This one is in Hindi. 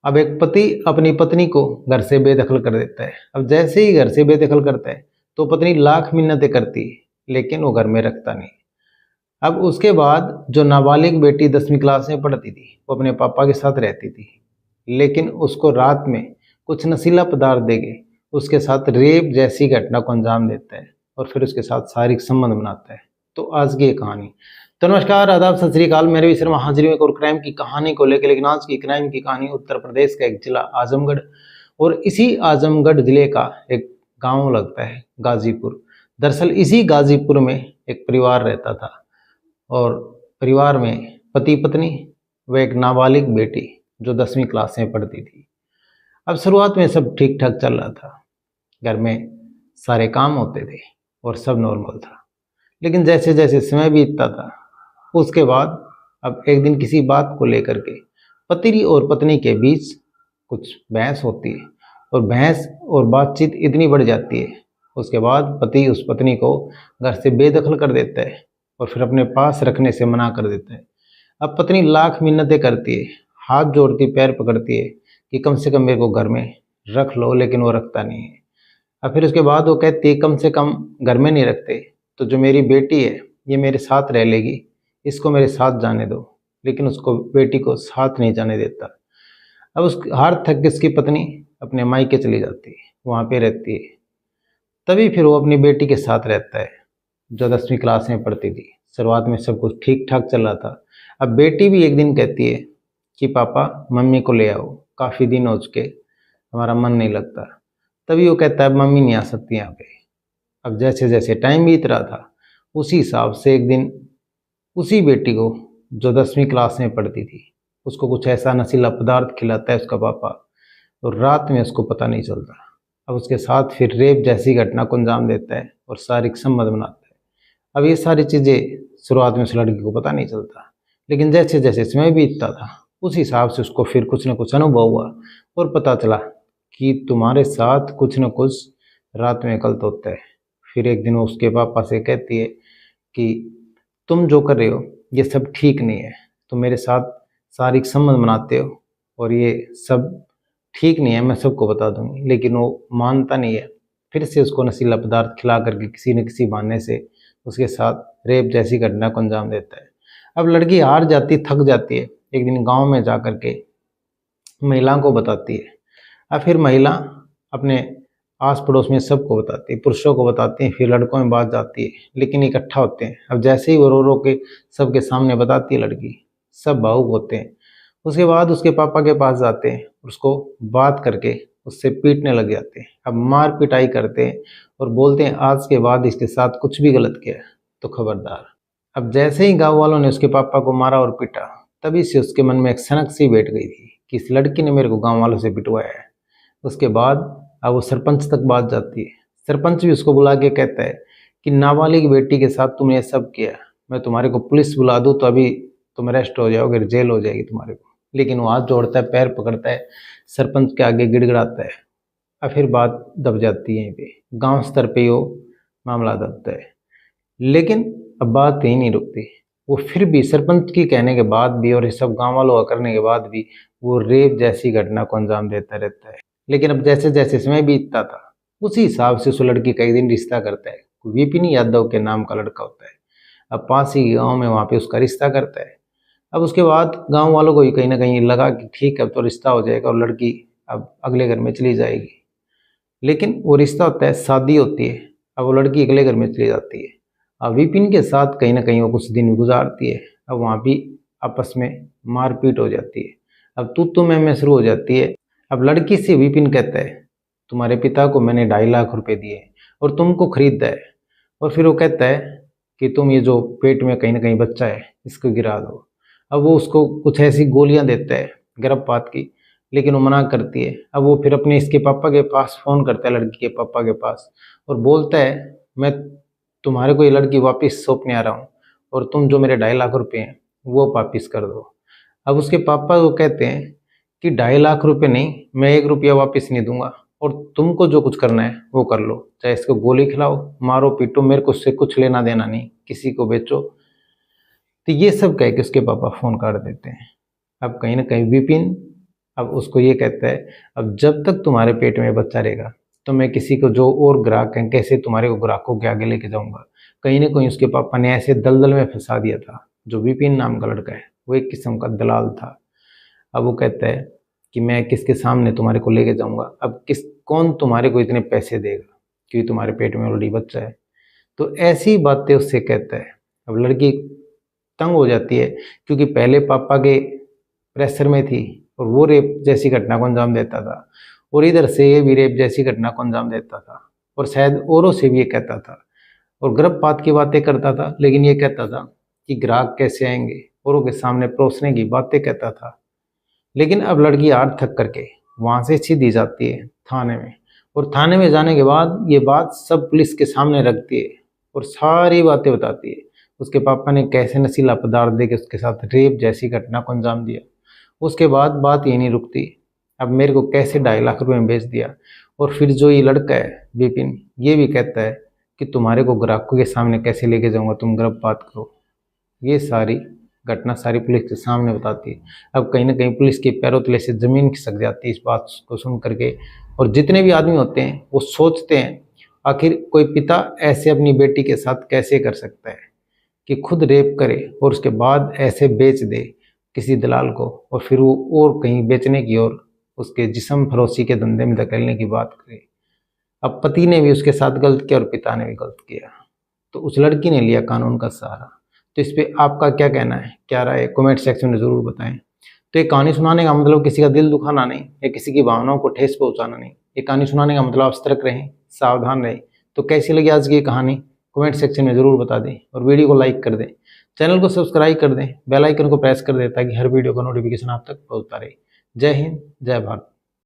अब एक पति अपनी पत्नी को घर से बेदखल कर देता है। अब जैसे ही घर से बेदखल करता है तो पत्नी लाख मिन्नतें करती है, लेकिन वो घर में रखता नहीं। अब उसके बाद जो नाबालिग बेटी 10वीं क्लास में पढ़ती थी वो अपने पापा के साथ रहती थी, लेकिन उसको रात में कुछ नशीला पदार्थ देके उसके साथ रेप जैसी घटना को अंजाम देता है और फिर उसके साथ शारीरिक संबंध बनाता है। तो आज की ये कहानी। तो नमस्कार, आदाब, सत श्री अकाल। मेरे भी शर्मा हाजिर में एक और क्राइम की कहानी को लेकर। लेकिन आज की क्राइम की कहानी उत्तर प्रदेश का एक जिला आजमगढ़, और इसी आजमगढ़ जिले का एक गांव लगता है गाजीपुर। दरअसल इसी गाजीपुर में एक परिवार रहता था और परिवार में पति पत्नी व एक नाबालिग बेटी जो 10वीं क्लास में पढ़ती थी। अब शुरुआत में सब ठीक ठाक चल रहा था, घर में सारे काम होते थे और सब नॉर्मल था। लेकिन जैसे जैसे समय बीतता था उसके बाद अब एक दिन किसी बात को लेकर के पति और पत्नी के बीच कुछ बहस होती है और बहस और बातचीत इतनी बढ़ जाती है। उसके बाद पति उस पत्नी को घर से बेदखल कर देता है और फिर अपने पास रखने से मना कर देता है। अब पत्नी लाख मिन्नतें करती है, हाथ जोड़ती, पैर पकड़ती है कि कम से कम मेरे को घर में रख लो, लेकिन वो रखता नहीं है। अब फिर उसके बाद वो कहती है कम से कम घर में नहीं रखते तो जो मेरी बेटी है ये मेरे साथ रह लेगी, इसको मेरे साथ जाने दो। लेकिन उसको बेटी को साथ नहीं जाने देता। अब उस हार थक के उसकी पत्नी अपने मायके चली जाती है, वहाँ पे रहती है। तभी फिर वो अपनी बेटी के साथ रहता है जो 10वीं क्लास में पढ़ती थी। शुरुआत में सब कुछ ठीक ठाक चल रहा था। अब बेटी भी एक दिन कहती है कि पापा मम्मी को ले आओ, काफ़ी दिन हो चुके, हमारा मन नहीं लगता। तभी वो कहता है मम्मी नहीं आ सकती यहाँ पे। अब जैसे जैसे टाइम बीत रहा था उसी हिसाब से एक दिन उसी बेटी को जो 10वीं क्लास में पढ़ती थी उसको कुछ ऐसा नशीला पदार्थ खिलाता है उसका पापा, और रात में उसको पता नहीं चलता। अब उसके साथ फिर रेप जैसी घटना को अंजाम देता है और शारीरिक संबंध बनाता है। अब ये सारी चीज़ें शुरुआत में उस लड़की को पता नहीं चलता, लेकिन जैसे जैसे समय बीतता था उस हिसाब से उसको फिर कुछ न कुछ अनुभव हुआ और पता चला कि तुम्हारे साथ कुछ न कुछ रात में गलत होता है। फिर एक दिन वो उसके पापा से कहती है कि तुम जो कर रहे हो ये सब ठीक नहीं है, तुम मेरे साथ शारीरिक संबंध बनाते हो और ये सब ठीक नहीं है, मैं सबको बता दूंगी। लेकिन वो मानता नहीं है। फिर से उसको नशीला पदार्थ खिला करके किसी न किसी बहाने से उसके साथ रेप जैसी घटना को अंजाम देता है। अब लड़की हार जाती, थक जाती है। एक दिन गांव में जा कर के महिला को बताती है। अब फिर महिला अपने आस पड़ोस में सबको बताती है, पुरुषों को बताती है, फिर लड़कों में बात जाती है, लेकिन इकट्ठा होते हैं। अब जैसे ही वो रो रो के सबके सामने बताती है लड़की, सब भावुक होते हैं। उसके बाद उसके पापा के पास जाते हैं, उसको बात करके उससे पीटने लग जाते हैं। अब मार पिटाई करते हैं और बोलते हैं आज के बाद इसके साथ कुछ भी गलत किया तो खबरदार। अब जैसे ही गाँव वालों ने उसके पापा को मारा और पीटा, तभी से उसके मन में एक सनक सी बैठ गई थी कि इस लड़की ने मेरे को गाँव वालों से पिटवाया है। उसके बाद अब वो सरपंच तक बात जाती है। सरपंच भी उसको बुला के कहता है कि नाबालिग बेटी के साथ तुमने ये सब किया, मैं तुम्हारे को पुलिस बुला दूँ तो अभी तुम अरेस्ट हो जाओगे, जेल हो जाएगी तुम्हारे को। लेकिन वो हाथ जोड़ता है, पैर पकड़ता है, सरपंच के आगे गिड़गिड़ाता है। और फिर बात दब जाती है। यहीं पे गांव स्तर पे वो मामला दबता है। लेकिन अब बात यहीं नहीं रुकती। वो फिर भी सरपंच की कहने के बाद भी और ये सब गाँव वालों का करने के बाद भी वो रेप जैसी घटना को अंजाम देता रहता है। लेकिन अब जैसे जैसे समय बीतता था उसी हिसाब से उस लड़की का एक दिन रिश्ता करता है। विपिन यादव के नाम का लड़का होता है। अब पास ही गाँव में वहाँ पे उसका रिश्ता करता है। अब उसके बाद गांव वालों को भी कहीं ना कहीं लगा कि ठीक है अब तो रिश्ता हो जाएगा और लड़की अब अगले घर में चली जाएगी। लेकिन वो रिश्ता होता है, शादी होती है। अब वो लड़की अगले घर में चली जाती है। अब विपिन के साथ कहीं ना कहीं वो कुछ दिन गुजारती है। अब वहाँ भी आपस में मारपीट हो जाती है। अब तू मैं शुरू हो जाती है। अब लड़की से विपिन कहता है तुम्हारे पिता को मैंने 2.5 लाख रुपए दिए और तुमको खरीदा है। और फिर वो कहता है कि तुम ये जो पेट में कहीं ना कहीं बच्चा है इसको गिरा दो। अब वो उसको कुछ ऐसी गोलियां देता है गर्भपात की, लेकिन वो मना करती है। अब वो फिर अपने इसके पापा के पास फ़ोन करता है, लड़की के पापा के पास, और बोलता है मैं तुम्हारे को ये लड़की वापस सौंपने आ रहा हूँ और तुम जो मेरे 2.5 लाख रुपए हैं वो वापस कर दो। अब उसके पापा वो कहते हैं कि 2.5 लाख रुपए नहीं, मैं 1 रुपया वापस नहीं दूंगा और तुमको जो कुछ करना है वो कर लो, चाहे इसको गोली खिलाओ, मारो पीटो, मेरे को उससे कुछ लेना देना नहीं, किसी को बेचो। तो ये सब कह के उसके पापा फ़ोन काट देते हैं। अब कहीं ना कहीं विपिन अब उसको ये कहता है, अब जब तक तुम्हारे पेट में बच्चा रहेगा तो मैं किसी को, जो और ग्राहक हैं, कैसे तुम्हारे को ग्राहकों के आगे लेके जाऊंगा। कहीं ना कहीं उसके पापा ने ऐसे दलदल में फंसा दिया था। जो विपिन नाम का लड़का है वो एक किस्म का दलाल था। अब वो कहता है कि मैं किसके सामने तुम्हारे को लेके जाऊंगा, अब कौन तुम्हारे को इतने पैसे देगा, क्योंकि तुम्हारे पेट में ऑलरेडी बच्चा है। तो ऐसी बातें उससे कहता है। अब लड़की तंग हो जाती है, क्योंकि पहले पापा के प्रेशर में थी और वो रेप जैसी घटना को अंजाम देता था, और इधर से ये भी रेप जैसी घटना को अंजाम देता था, और शायद औरों से भी ये कहता था, और गर्भपात की बातें करता था। लेकिन ये कहता था कि ग्राहक कैसे आएंगे, औरों के सामने परोसने की बातें कहता था। लेकिन अब लड़की हार थक करके वहां से सीधी जाती है थाने में, और थाने में जाने के बाद ये बात सब पुलिस के सामने रखती है और सारी बातें बताती है। उसके पापा ने कैसे नशीला पदार्थ देके उसके साथ रेप जैसी घटना को अंजाम दिया। उसके बाद बात ये नहीं रुकती, अब मेरे को कैसे 2.5 लाख रुपए में बेच दिया। और फिर जो ये लड़का है विपिन, ये भी कहता है कि तुम्हारे को ग्राहकों के सामने कैसे लेके जाऊंगा, तुम गर्भपात करो। ये सारी घटना सारी पुलिस के सामने बताती है। अब कहीं ना कहीं पुलिस के पैरों तले से जमीन खिसक जाती है इस बात को सुन करके। और जितने भी आदमी होते हैं वो सोचते हैं, आखिर कोई पिता ऐसे अपनी बेटी के साथ कैसे कर सकता है कि खुद रेप करे और उसके बाद ऐसे बेच दे किसी दलाल को, और फिर वो और कहीं बेचने की और उसके जिस्म फरोशी के धंधे में धकेलने की बात करे। अब पति ने भी उसके साथ गलत किया और पिता ने भी गलत किया, तो उस लड़की ने लिया कानून का सहारा। तो इस पे आपका क्या कहना है, क्या राय है, कमेंट सेक्शन में ज़रूर बताएं। तो ये कहानी सुनाने का मतलब किसी का दिल दुखाना नहीं, या किसी की भावनाओं को ठेस पहुंचाना नहीं। ये कहानी सुनाने का मतलब आप सतर्क रहें, सावधान रहें। तो कैसी लगी आज की ये कहानी, कमेंट सेक्शन में ज़रूर बता दें, और वीडियो को लाइक कर दें, चैनल को सब्सक्राइब कर दें, बेल आइकन को प्रेस कर दें, ताकि हर वीडियो का नोटिफिकेशन आप तक पहुँचता रहे। जय हिंद, जय भारत।